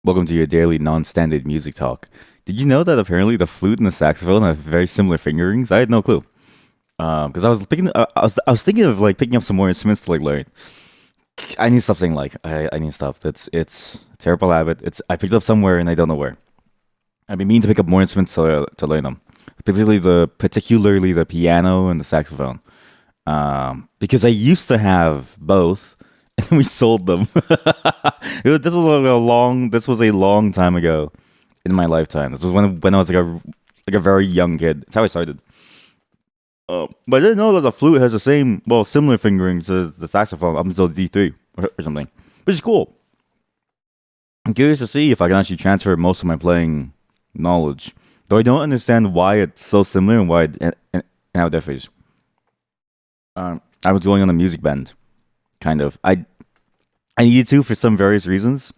Welcome to your daily non-standard music talk. Did you know that apparently the flute and the saxophone have very similar fingerings? I had no clue. Because I was thinking of like picking up some more instruments to like learn. I need to stop saying like I need to stop. It's a terrible habit. It's I picked up somewhere and I don't know where. I've been meaning to pick up more instruments to learn them, particularly the piano and the saxophone. Because I used to have both, and we sold them. This was a long time ago in my lifetime. This was when I was like a very young kid. That's how I started. But I didn't know that the flute has the same, well, similar fingerings to the saxophone up until D3 or something, which is cool. I'm curious to see if I can actually transfer most of my playing knowledge, though I don't understand why it's so similar and and how it differs. I was going on a music bend, kind of. I needed to for some various reasons.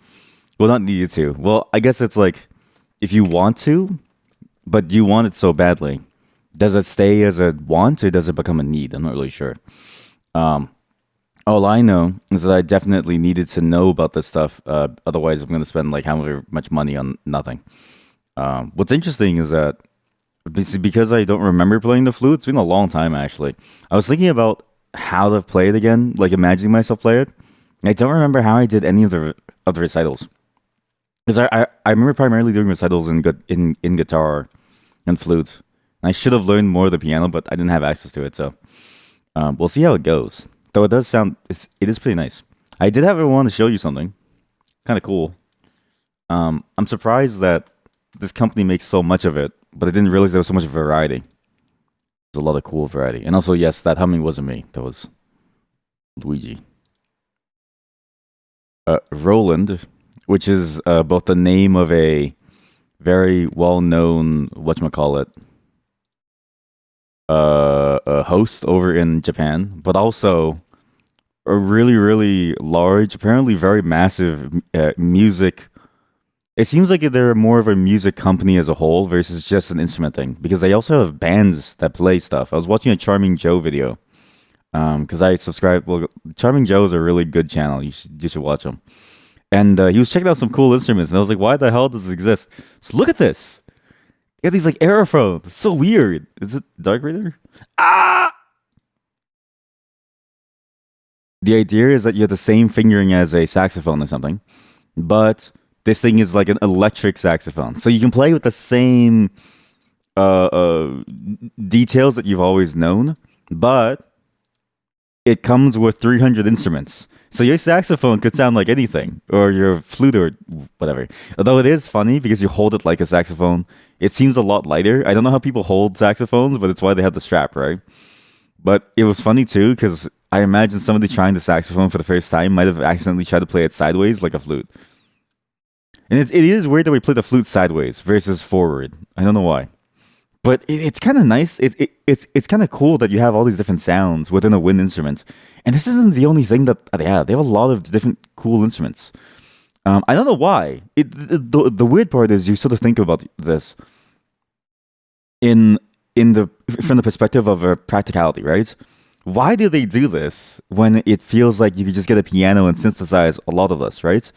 Well, not needed to. Well, I guess it's like if you want to, but you want it so badly, does it stay as a want or does it become a need? I'm not really sure. Um, all I know is that I definitely needed to know about this stuff. Otherwise, I'm going to spend like however much money on nothing. What's interesting is that because I don't remember playing the flute, it's been a long time actually. I was thinking about how to play it again, like imagining myself play it. I don't remember how I did any of the recitals because I remember primarily doing recitals in guitar and flute. And I should have learned more of the piano, but I didn't have access to it. So we'll see how it goes. Though it is pretty nice. I did have want to show you something kind of cool. I'm surprised that this company makes so much of it, but I didn't realize there was so much variety. There's a lot of cool variety, and also yes, that humming wasn't me. That was Luigi. Roland, which is both the name of a very well-known whatchamacallit, a host over in Japan, but also a really, really large, apparently very massive music. It seems like they're more of a music company as a whole versus just an instrument thing because they also have bands that play stuff. I was watching a Charming Joe video because I subscribe. Well, Charming Joe is a really good channel. You should watch him. And he was checking out some cool instruments, and I was like, "Why the hell does this exist?" So look at this. You got these like aerophones. It's so weird. Is it Dark Reader? Ah! The idea is that you have the same fingering as a saxophone or something, but this thing is like an electric saxophone, so you can play with the same uh, uh, details that you've always known, but it comes with 300 instruments. So your saxophone could sound like anything, or your flute, or whatever. Although it is funny because you hold it like a saxophone, it seems a lot lighter. I don't know how people hold saxophones, but it's why they have the strap, right? But it was funny too because I imagine somebody trying the saxophone for the first time might have accidentally tried to play it sideways like a flute. And it is weird that we play the flute sideways versus forward. I don't know why. But it's kind of nice. It's kind of cool that you have all these different sounds within a wind instrument. And this isn't the only thing that they have. They have a lot of different cool instruments. I don't know why. The weird part is you sort of think about this in the from the perspective of a practicality, right? Why do they do this when it feels like you could just get a piano and synthesize a lot of this, right?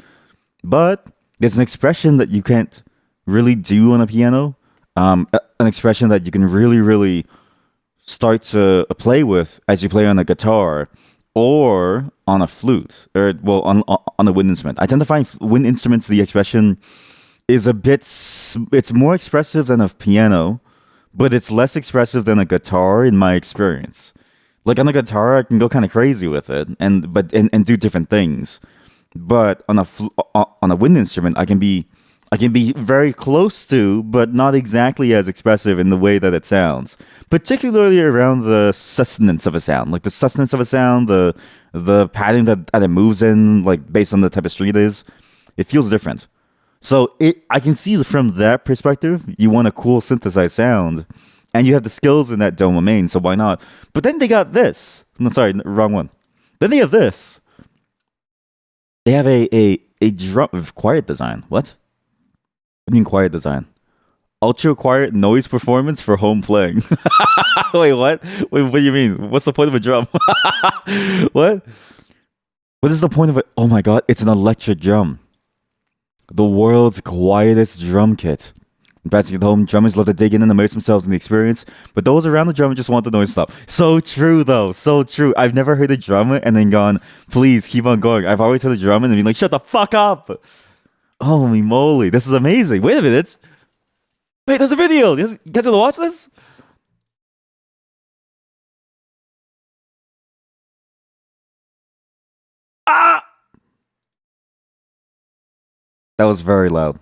But there's an expression that you can't really do on a piano, an expression that you can really, really start to play with as you play on a guitar or on a flute, or well, on a wind instrument. I tend to find wind instruments the expression is it's more expressive than a piano, but it's less expressive than a guitar in my experience. Like on a guitar, I can go kind of crazy with it and do different things. But on a wind instrument, I can be very close to, but not exactly as expressive in the way that it sounds. Particularly around the sustenance of a sound, like the sustenance of a sound, the pattern that it moves in, like based on the type of string it is, it feels different. So I can see from that perspective, you want a cool synthesized sound, and you have the skills in that domain. So why not? But then they got this. No, sorry, wrong one. Then they have this. They have a drum quiet design. What? What do you mean quiet design? Ultra quiet noise performance for home playing. Wait, what? Wait, what do you mean? What's the point of a drum? What? What is the point of it? Oh my god, it's an electric drum. The world's quietest drum kit. Practicing at home, drummers love to dig in and immerse themselves in the experience, but those around the drummer just want the noise to stop. So true, though. So true. I've never heard a drummer and then gone, please keep on going. I've always heard a drummer and been like, shut the fuck up. Holy moly. This is amazing. Wait a minute. Wait, there's a video. You guys want to watch this? Ah! That was very loud.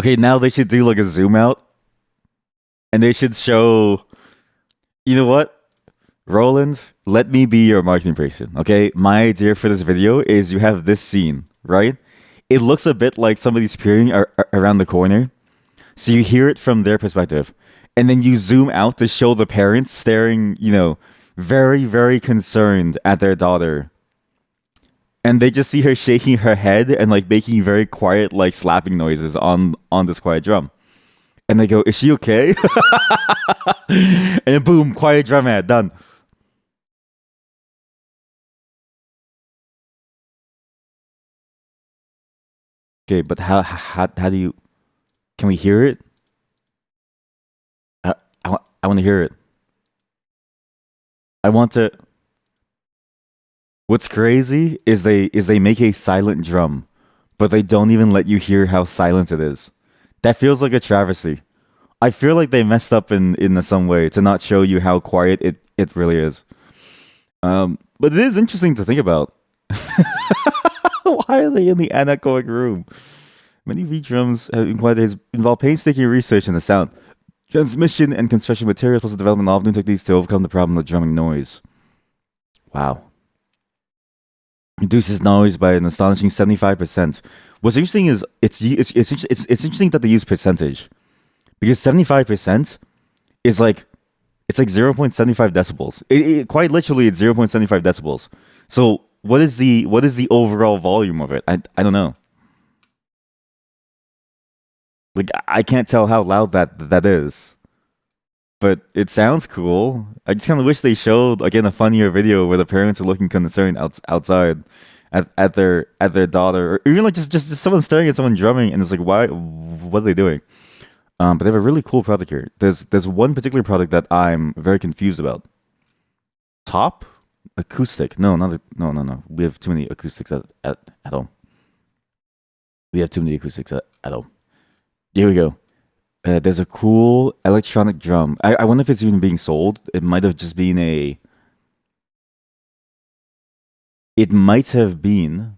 Okay, now they should do like a zoom out and they should show, you know what? Roland, let me be your marketing person, okay? My idea for this video is you have this scene, right? It looks a bit like somebody's peering around the corner. So you hear it from their perspective. And then you zoom out to show the parents staring, very, very concerned at their daughter. And they just see her shaking her head and like making very quiet, like slapping noises on this quiet drum. And they go, "Is she okay?" And then boom, quiet drum ad, done. Okay, but how do you? Can we hear it? I I want to hear it. I want to. What's crazy is they make a silent drum, but they don't even let you hear how silent it is. That feels like a travesty. I feel like they messed up in some way to not show you how quiet it really is. But it is interesting to think about. Why are they in the anechoic room? Many V drums have involved painstaking research in the sound, transmission, and construction materials, plus the development of new techniques to overcome the problem of drumming noise. Wow. Reduces noise by an astonishing 75%. What's interesting is it's interesting that they use percentage, because 75% is like it's like 0.75 decibels. Quite literally it's 0.75 decibels. So what is the overall volume of it? I don't know. Like I can't tell how loud that is. But it sounds cool. I just kind of wish they showed again a funnier video where the parents are looking concerned outside at their daughter, or even like just someone staring at someone drumming, and it's like, why? What are they doing? But they have a really cool product here. There's one particular product that I'm very confused about. Top acoustic? No, not no. We have too many acoustics at home. We have too many acoustics at home. Here we go. There's a cool electronic drum. I wonder if it's even being sold. It might have just been It might have been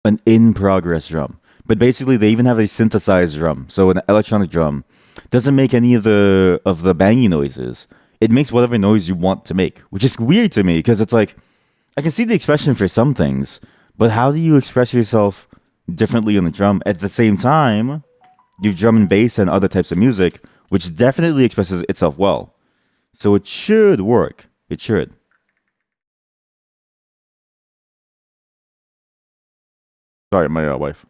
an in-progress drum. But basically, they even have a synthesized drum. So an electronic drum doesn't make any of the banging noises. It makes whatever noise you want to make, which is weird to me because it's like I can see the expression for some things, but how do you express yourself differently on the drum at the same time? You have drum and bass and other types of music, which definitely expresses itself well. So it should work. It should. Sorry, my wife.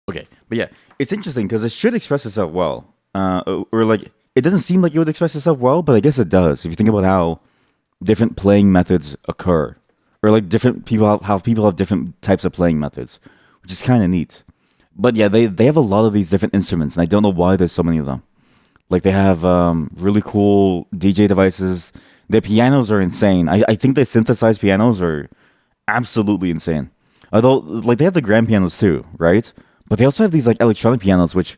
Okay, but yeah, it's interesting because it should express itself well. Or like, it doesn't seem like it would express itself well, but I guess it does. If you think about how different playing methods occur, or like different people how people have different types of playing methods, which is kind of neat. But yeah, they have a lot of these different instruments, and I don't know why there's so many of them. Like they have really cool DJ devices. Their pianos are insane. I think their synthesized pianos are absolutely insane. Although like they have the grand pianos too, right? But they also have these like electronic pianos which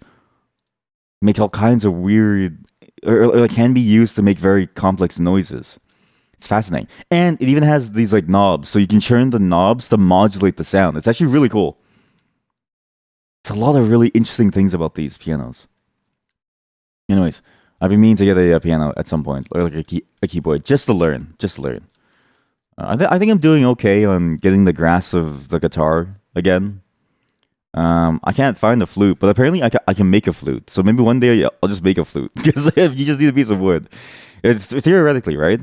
make all kinds of weird or like can be used to make very complex noises. It's fascinating. And it even has these like knobs, so you can turn the knobs to modulate the sound. It's actually really cool. It's a lot of really interesting things about these pianos. Anyways, I've been meaning to get a piano at some point, or like a keyboard, just to learn. Just to learn. I think I'm doing okay on getting the grasp of the guitar again. I can't find a flute, but apparently I can make a flute. So maybe one day I'll just make a flute because you just need a piece of wood. It's theoretically right.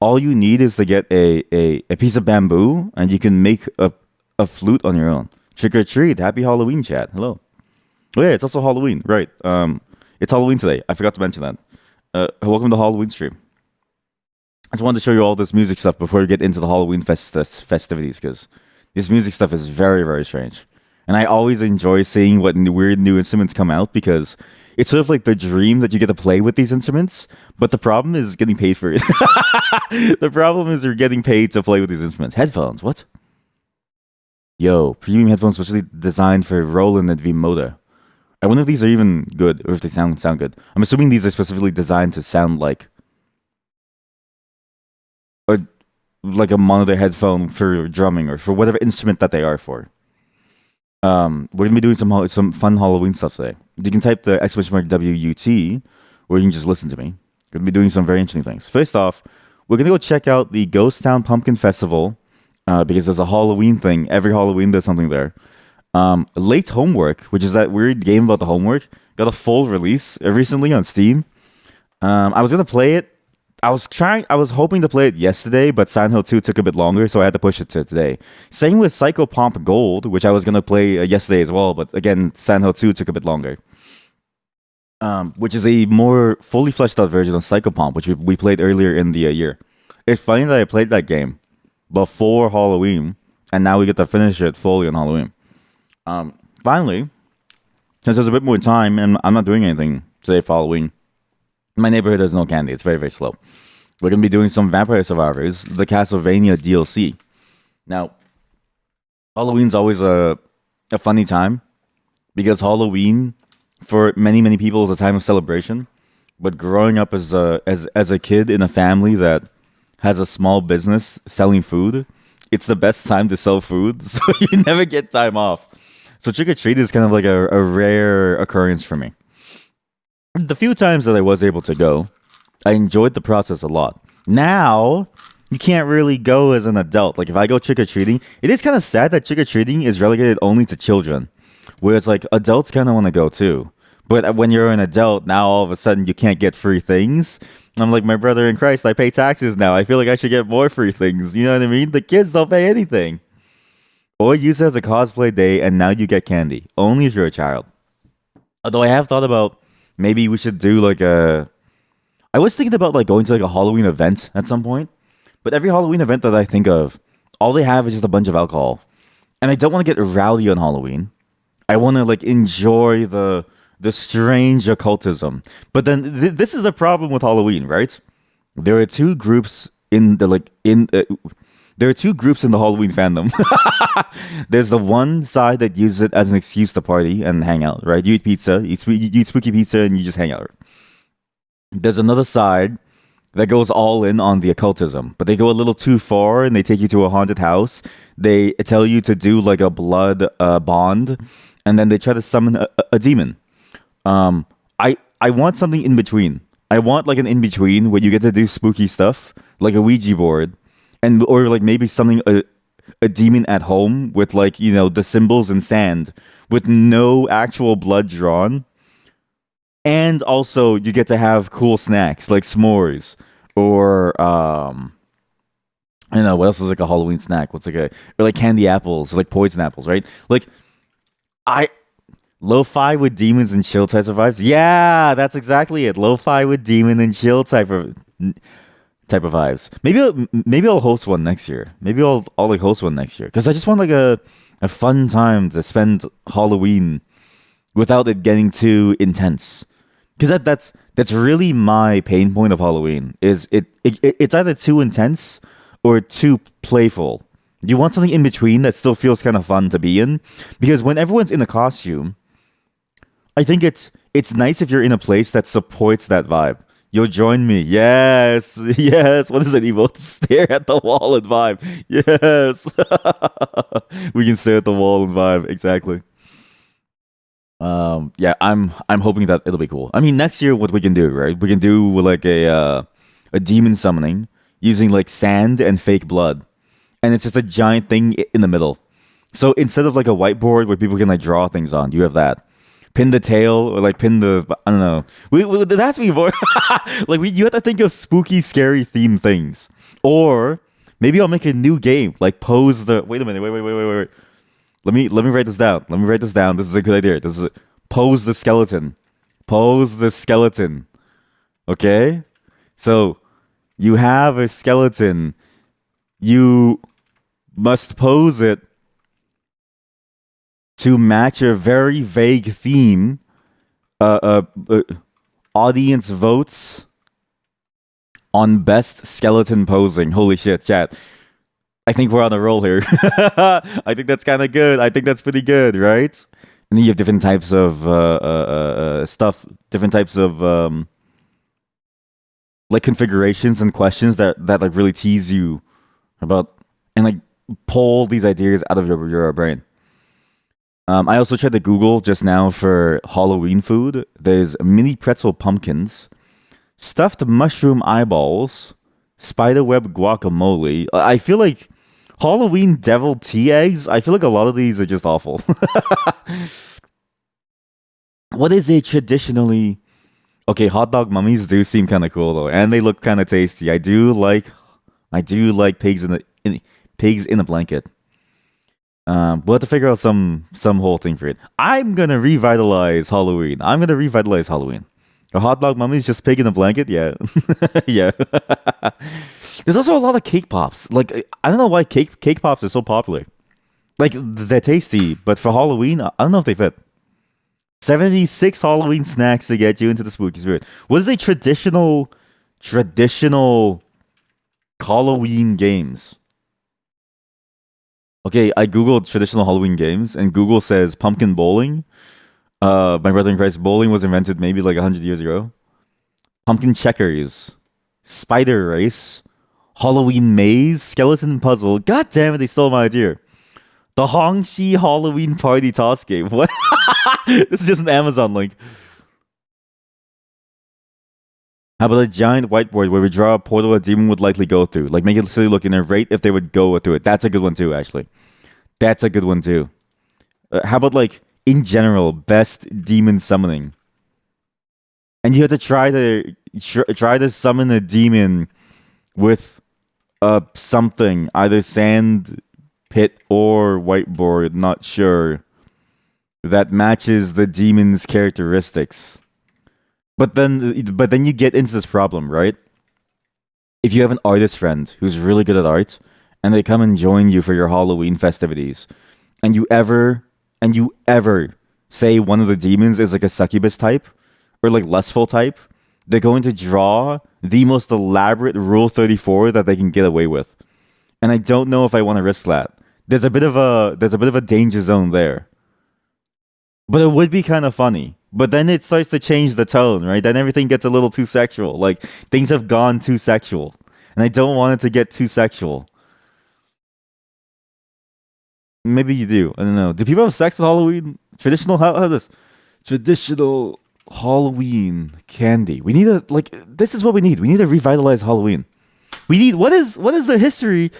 All you need is to get a piece of bamboo, and you can make a flute on your own. Trick or treat! Happy Halloween, chat. Hello. Oh yeah, it's also Halloween, right? It's Halloween today. I forgot to mention that. Welcome to Halloween stream. I just wanted to show you all this music stuff before we get into the Halloween festivities, because this music stuff is very, very strange. And I always enjoy seeing what weird new instruments come out, because it's sort of like the dream that you get to play with these instruments. But the problem is getting paid for it. The problem is you're getting paid to play with these instruments. Headphones, what? Yo, premium headphones specially designed for Roland and Vimoda. I wonder if these are even good, or if they sound good. I'm assuming these are specifically designed to sound a like a monitor headphone for drumming or for whatever instrument that they are for. We're gonna be doing some fun Halloween stuff today. You can type the exclamation mark WUT, or you can just listen to me. We're gonna be doing some very interesting things. First off, we're gonna go check out the Ghost Town Pumpkin Festival, because there's a Halloween thing. Every Halloween there's something there. Late Homework, which is that weird game about the homework, got a full release recently on Steam. I was gonna play it. I was hoping to play it yesterday, but Silent Hill 2 took a bit longer, so I had to push it to today. Same with Psychopomp Gold, which I was gonna play yesterday as well, but again, Silent Hill 2 took a bit longer. Which is a more fully fleshed out version of Psychopomp, which we played earlier in the year. It's funny that I played that game before Halloween, and now we get to finish it fully on Halloween. Finally, since there's a bit more time and I'm not doing anything today for Halloween, my neighborhood has no candy. It's very, very slow. We're going to be doing some Vampire Survivors, the Castlevania DLC. Now, Halloween's always a funny time, because Halloween, for many, many people, is a time of celebration. But growing up as a kid in a family that has a small business selling food, it's the best time to sell food, so you never get time off. So trick or treat is kind of like a rare occurrence for me. The few times that I was able to go, I enjoyed the process a lot. Now, you can't really go as an adult. Like, if I go trick or treating, it is kind of sad that trick or treating is relegated only to children, whereas like adults kind of want to go too. But when you're an adult, now all of a sudden you can't get free things. I'm like, my brother in Christ, I pay taxes now. I feel like I should get more free things. You know what I mean? The kids don't pay anything. Or use it as a cosplay day, and now you get candy. Only if you're a child. Although I have thought about maybe we should do like I was thinking about like going to like a Halloween event at some point. But every Halloween event that I think of, all they have is just a bunch of alcohol. And I don't want to get rowdy on Halloween. I want to like enjoy the strange occultism. But then this is the problem with Halloween, right? There are two groups in the there are two groups in the Halloween fandom. There's the one side that uses it as an excuse to party and hang out, right? You eat pizza, you eat spooky pizza, and you just hang out. There's another side that goes all in on the occultism, but they go a little too far and they take you to a haunted house. They tell you to do like a blood bond, and then they try to summon a demon. I want something in between. I want like an in between where you get to do spooky stuff, like a Ouija board, or like maybe something a demon at home with like, you know, the symbols in sand with no actual blood drawn. And also you get to have cool snacks like s'mores or I don't know what else is like a Halloween snack. What's like or like candy apples, or like poison apples, right? Like lo-fi with demons and chill types of vibes. Yeah, that's exactly it. Lo-fi with demon and chill type of vibes. Maybe I'll host one next year. Maybe I'll like host one next year, because I just want like a fun time to spend Halloween without it getting too intense. Because that's really my pain point of Halloween. Is it's either too intense or too playful. You want something in between that still feels kind of fun to be in, because when everyone's in a costume, I think it's nice if you're in a place that supports that vibe. You'll join me. Yes. Yes. What is that emote? Stare at the wall and vibe. Yes. We can stare at the wall and vibe. Exactly. Yeah, I'm hoping that it'll be cool. I mean, next year what we can do, right? We can do like a demon summoning using like sand and fake blood. And it's just a giant thing in the middle. So instead of like a whiteboard where people can like draw things on, you have that. Pin the tail, or like pin the, I don't know. There has to be more. Like you have to think of spooky, scary theme things, Or maybe I'll make a new game. Like pose the. Wait a minute. Wait. Let me write this down. Let me write this down. This is a good idea. Pose the skeleton. Pose the skeleton. Okay. So you have a skeleton. You must pose it to match a very vague theme. Audience votes on best skeleton posing. Holy shit, chat. I think we're on a roll here. I think that's kind of good. I think that's pretty good, right? And then you have different types of stuff, different types of like configurations and questions that like really tease you about and like pull these ideas out of your brain. I also tried to Google just now for Halloween food. There's mini pretzel pumpkins, stuffed mushroom eyeballs, spiderweb guacamole. I feel like Halloween devil tea eggs. I feel like a lot of these are just awful. What is a traditionally okay? Hot dog mummies do seem kind of cool though, and they look kind of tasty. I do like pigs in a blanket. We'll have to figure out some whole thing for it. I'm gonna revitalize Halloween. A hot dog mummy's just pig in a blanket. Yeah, yeah. There's also a lot of cake pops. Like I don't know why cake pops are so popular. Like they're tasty, but for Halloween, I don't know if they fit. 76 Halloween snacks to get you into the spooky spirit. What is a traditional Halloween games? Okay, I googled traditional Halloween games, and Google says pumpkin bowling. My brother in Christ, bowling was invented maybe like 100 years ago. Pumpkin checkers, spider race, Halloween maze, skeleton puzzle. God damn it, they stole my idea. The Hongxi Halloween party toss game. What? This is just an Amazon link. How about a giant whiteboard where we draw a portal a demon would likely go through? Like make it silly looking and rate if they would go through it. That's a good one too, actually. That's a good one too. How about like in general best demon summoning? And you have to try to summon a demon with something, either sand pit or whiteboard, not sure, that matches the demon's characteristics. But then you get into this problem, right? If you have an artist friend who's really good at art and they come and join you for your Halloween festivities, and you ever say one of the demons is like a succubus type or like lustful type, they're going to draw the most elaborate Rule 34 that they can get away with. And I don't know if I want to risk that. There's a bit of a danger zone there. But it would be kind of funny. But then it starts to change the tone, right? Then everything gets a little too sexual. Like things have gone too sexual. And I don't want it to get too sexual. Maybe you do. I don't know. Do people have sex at Halloween? Traditional how this? Traditional Halloween candy. We need this is what we need. We need to revitalize Halloween. We need what is the history?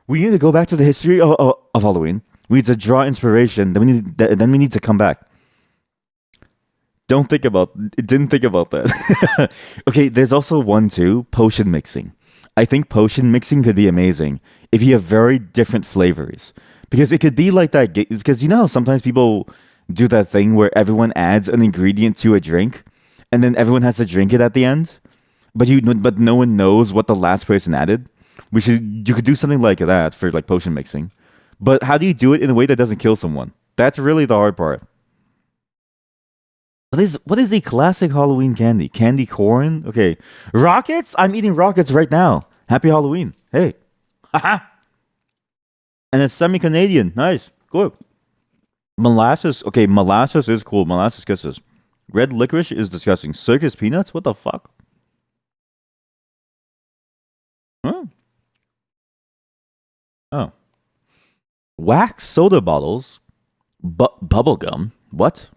We need to go back to the history of Halloween. We need to draw inspiration. Then we need to come back. Didn't think about that. Okay, there's also one too, potion mixing. I think potion mixing could be amazing if you have very different flavors. Because it could be like that, because you know how sometimes people do that thing where everyone adds an ingredient to a drink and then everyone has to drink it at the end, but no one knows what the last person added. You could do something like that for like potion mixing. But how do you do it in a way that doesn't kill someone? That's really the hard part. What is a classic Halloween candy? Candy corn? Okay. Rockets? I'm eating rockets right now. Happy Halloween. Hey. Haha. And it's semi-Canadian. Nice. Good. Molasses. Okay, molasses is cool. Molasses kisses. Red licorice is disgusting. Circus peanuts? What the fuck? Huh? Oh. Wax soda bottles? Bubble gum? What?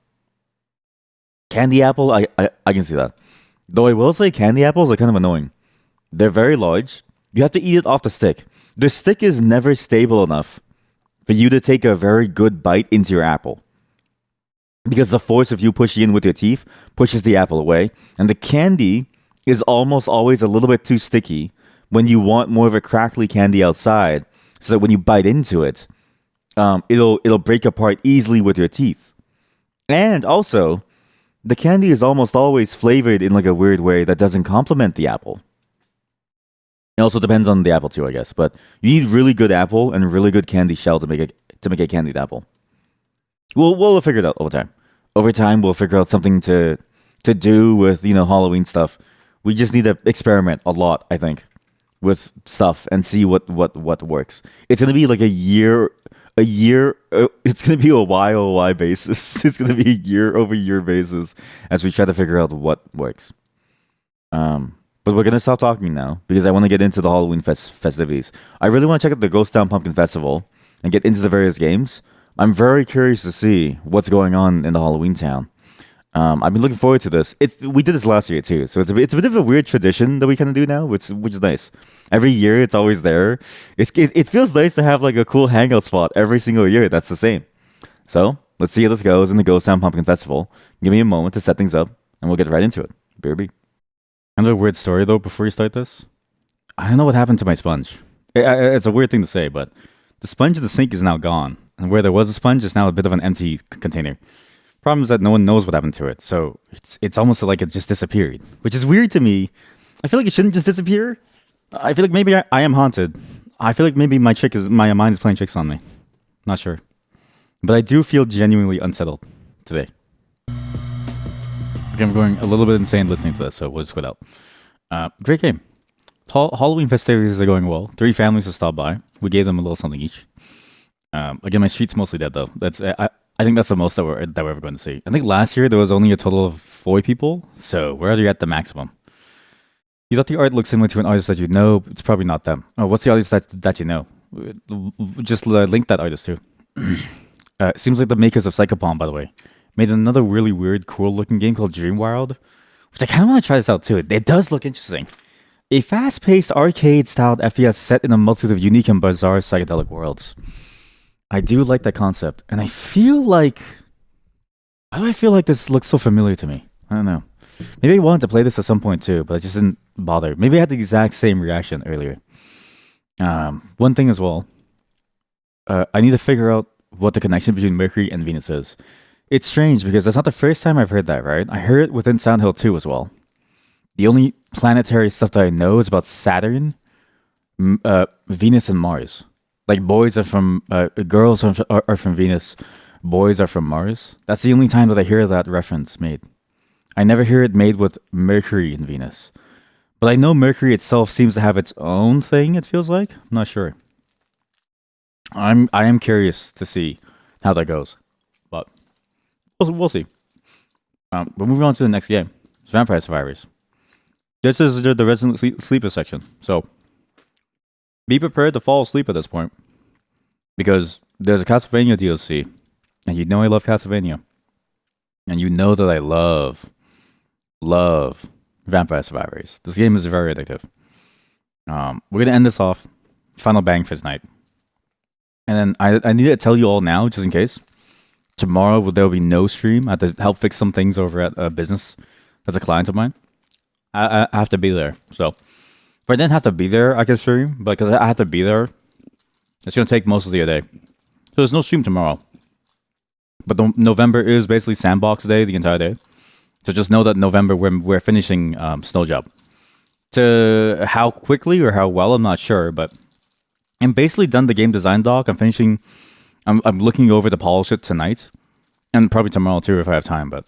Candy apple? I can see that. Though I will say candy apples are kind of annoying. They're very large. You have to eat it off the stick. The stick is never stable enough for you to take a very good bite into your apple. Because the force of you pushing in with your teeth pushes the apple away. And the candy is almost always a little bit too sticky. when you want more of a crackly candy outside, so that when you bite into it, it'll break apart easily with your teeth. And also, the candy is almost always flavored in like a weird way that doesn't complement the apple. It also depends on the apple too, I guess. But you need really good apple and really good candy shell to make a candied apple. We'll figure it out over time. Over time, we'll figure out something to do with Halloween stuff. We just need to experiment a lot, I think, with stuff and see what works. It's gonna be like a year. It's gonna be a YOY basis. It's gonna be a year over year basis as we try to figure out what works. But we're gonna stop talking now because I want to get into the Halloween festivities. I really want to check out the Ghost Town Pumpkin Festival and get into the various games. I'm very curious to see what's going on in the Halloween town. I've been looking forward to this. We did this last year too, so it's a bit of a weird tradition that we kind of do now, which is nice. Every year, it's always there. It feels nice to have like a cool hangout spot every single year. That's the same. So let's see how this goes in the Ghost Town Pumpkin Festival. Give me a moment to set things up, and we'll get right into it. BRB. Another weird story though. Before you start this, I don't know what happened to my sponge. It's a weird thing to say, but the sponge in the sink is now gone, and where there was a sponge is now a bit of an empty container. Problem is that no one knows what happened to it, so it's almost like it just disappeared, which is weird to me. I feel like it shouldn't just disappear. I feel like maybe I am haunted. I feel like maybe my mind is playing tricks on me. Not sure, but I do feel genuinely unsettled today. Okay, I'm going a little bit insane listening to this, so we'll just quit out. Great game. Halloween festivities are going well. 3 families have stopped by. We gave them a little something each. Again, my street's mostly dead though. I think that's the most that we're ever going to see. I think last year there was only a total of 4 people, so we're already at the maximum. You thought the art looked similar to an artist that you know? It's probably not them. Oh, what's the artist that you know? Just link that artist too. Seems like the makers of Psychopomp, by the way, made another really weird, cool-looking game called Dream Wild, which I kind of want to try this out too. It does look interesting. A fast-paced, arcade-styled FPS set in a multitude of unique and bizarre psychedelic worlds. I do like that concept, and I feel like... Why do I feel like this looks so familiar to me? I don't know. Maybe I wanted to play this at some point too, but I just didn't bother. Maybe I had the exact same reaction earlier. One thing as well, I need to figure out what the connection between Mercury and Venus is. It's strange because that's not the first time I've heard that, right? I heard it within Silent Hill 2 as well. The only planetary stuff that I know is about Saturn, Venus, and Mars. Like boys are from girls are from Venus, boys are from Mars. That's the only time that I hear that reference made. I never hear it made with Mercury and Venus. But I know Mercury itself seems to have its own thing, it feels like. I'm not sure. I am curious to see how that goes. But we'll see. We're moving on to the next game. It's Vampire Survivors. This is the Resident Sleeper section. So be prepared to fall asleep at this point. Because there's a Castlevania DLC. And you know I love Castlevania. And you know that I love Vampire Survivors. This game is very addictive. We're going to end this off. Final bang for tonight. And then I need to tell you all now, just in case. Tomorrow, there will be no stream. I have to help fix some things over at a business that's a client of mine. I have to be there. So, if I didn't have to be there, I could stream. But because I have to be there, it's going to take most of the day. So, there's no stream tomorrow. But November is basically Sandbox Day the entire day. So just know that November we're finishing Snow Job. To how quickly or how well, I'm not sure. But I'm basically done the game design doc. I'm looking over to polish it tonight. And probably tomorrow too if I have time. But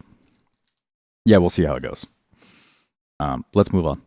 yeah, we'll see how it goes. Let's move on.